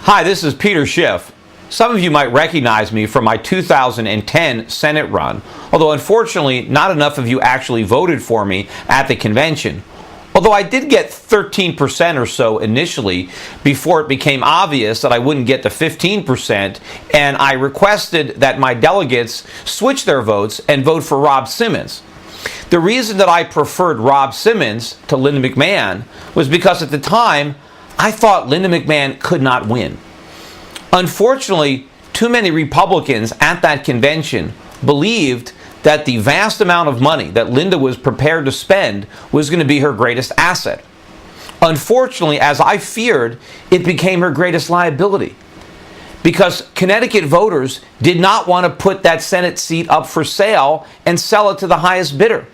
Hi, this is Peter Schiff. Some of you might recognize me from my 2010 Senate run, although unfortunately not enough of you actually voted for me at the convention. Although I did get 13% or so initially before it became obvious that I wouldn't get the 15%, and I requested that my delegates switch their votes and vote for Rob Simmons. The reason that I preferred Rob Simmons to Linda McMahon was because at the time I thought Linda McMahon could not win. Unfortunately, too many Republicans at that convention believed that the vast amount of money that Linda was prepared to spend was going to be her greatest asset. Unfortunately, as I feared, it became her greatest liability, because Connecticut voters did not want to put that Senate seat up for sale and sell it to the highest bidder.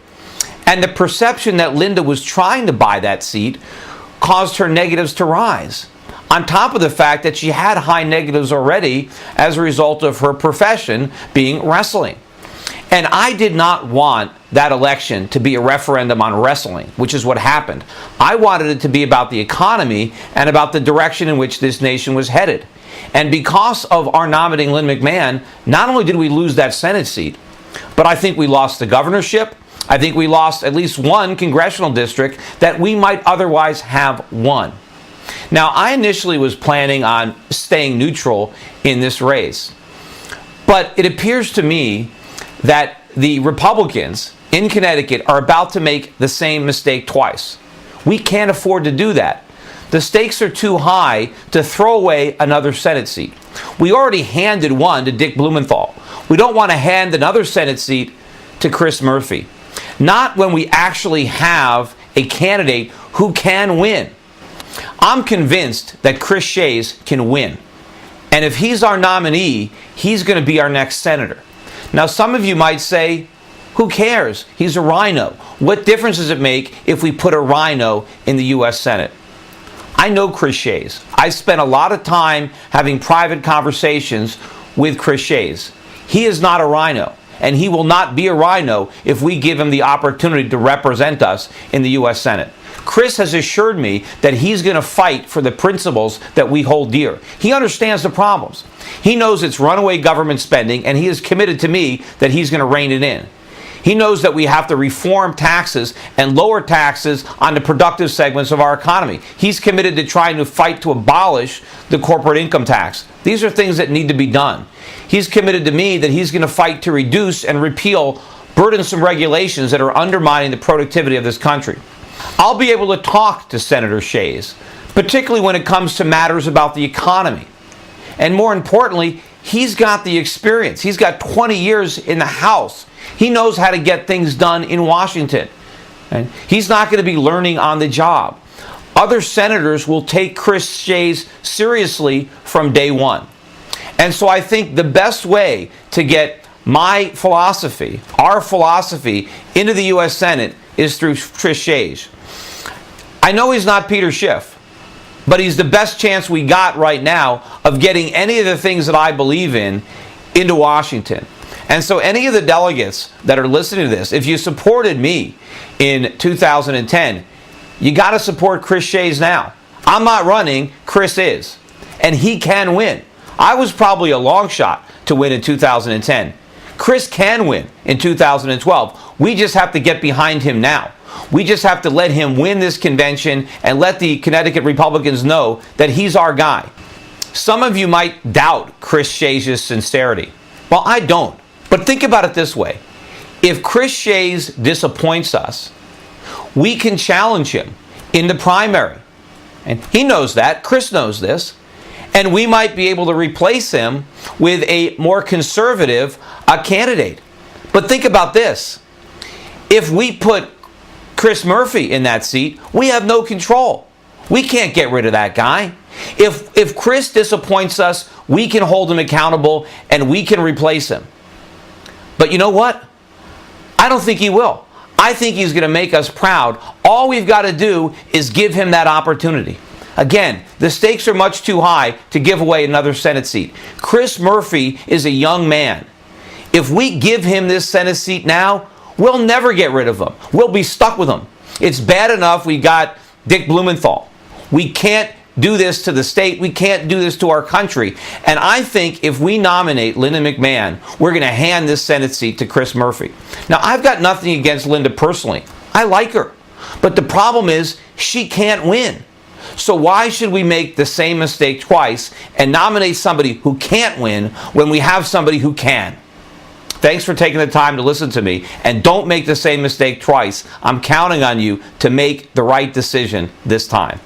And the perception that Linda was trying to buy that seat caused her negatives to rise, on top of the fact that she had high negatives already as a result of her profession being wrestling. And I did not want that election to be a referendum on wrestling, which is what happened. I wanted it to be about the economy and about the direction in which this nation was headed. And because of our nominating Lynn McMahon, not only did we lose that Senate seat, but I think we lost the governorship. I think we lost at least one congressional district that we might otherwise have won. Now, I initially was planning on staying neutral in this race, but it appears to me that the Republicans in Connecticut are about to make the same mistake twice. We can't afford to do that. The stakes are too high to throw away another Senate seat. We already handed one to Dick Blumenthal. We don't want to hand another Senate seat to Chris Murphy. Not when we actually have a candidate who can win. I'm convinced that Chris Shays can win. And if he's our nominee, he's going to be our next senator. Now, some of you might say, who cares? He's a rhino. What difference does it make if we put a rhino in the U.S. Senate? I know Chris Shays. I spent a lot of time having private conversations with Chris Shays. He is not a rhino, and he will not be a rhino if we give him the opportunity to represent us in the U.S. Senate. Chris has assured me that he's going to fight for the principles that we hold dear. He understands the problems. He knows it's runaway government spending, and he is committed to me that he's going to rein it in. He knows that we have to reform taxes and lower taxes on the productive segments of our economy. He's committed to trying to fight to abolish the corporate income tax. These are things that need to be done. He's committed to me that he's going to fight to reduce and repeal burdensome regulations that are undermining the productivity of this country. I'll be able to talk to Senator Shays, particularly when it comes to matters about the economy. And more importantly, he's got the experience. He's got 20 years in the House. He knows how to get things done in Washington. And he's not going to be learning on the job. Other senators will take Chris Shays seriously from day one. And so I think the best way to get my philosophy, our philosophy, into the U.S. Senate is through Chris Shays. I know he's not Peter Schiff, but he's the best chance we got right now of getting any of the things that I believe in into Washington. And so any of the delegates that are listening to this, if you supported me in 2010, you got to support Chris Shays now. I'm not running, Chris is. And he can win. I was probably a long shot to win in 2010. Chris can win in 2012. We just have to get behind him now. We just have to let him win this convention and let the Connecticut Republicans know that he's our guy. Some of you might doubt Chris Shays' sincerity. Well, I don't. But think about it this way. If Chris Shays disappoints us, we can challenge him in the primary. And he knows that. Chris knows this. And we might be able to replace him with a more conservative candidate. But think about this. If we put Chris Murphy in that seat, we have no control. We can't get rid of that guy. If Chris disappoints us, we can hold him accountable and we can replace him. But you know what? I don't think he will. I think he's going to make us proud. All we've got to do is give him that opportunity. Again, the stakes are much too high to give away another Senate seat. Chris Murphy is a young man. If we give him this Senate seat now, we'll never get rid of him. We'll be stuck with him. It's bad enough we got Dick Blumenthal. We can't do this to the state, we can't do this to our country. And I think if we nominate Linda McMahon, we're going to hand this Senate seat to Chris Murphy. Now, I've got nothing against Linda personally. I like her. But the problem is she can't win. So why should we make the same mistake twice and nominate somebody who can't win when we have somebody who can? Thanks for taking the time to listen to me, and don't make the same mistake twice. I'm counting on you to make the right decision this time.